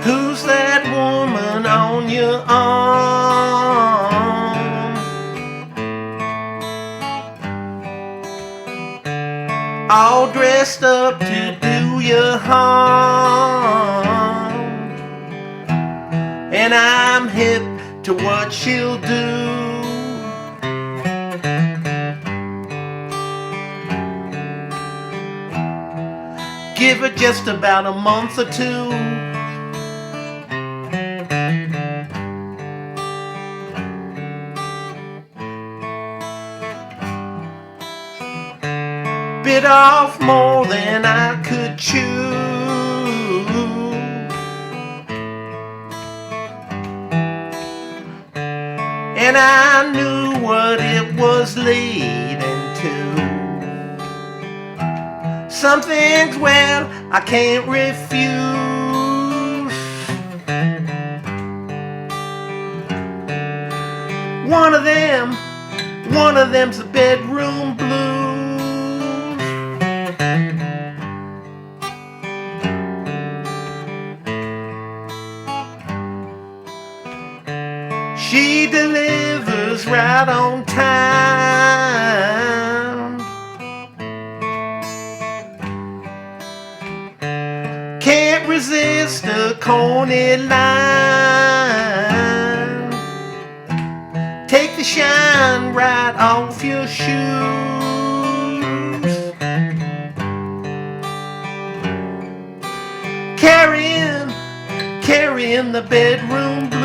Who's that woman on your arm? All dressed up to do you harm, and I'm hip to what she'll do. Give her just about a month or two. Bit off more than I could chew, and I knew what it was leading to. Some things, well, I can't refuse. One of them's the bedroom blues. She delivers right on time. Can't resist a corny line. Take the shine right off your shoes. Carrying the bedroom blues.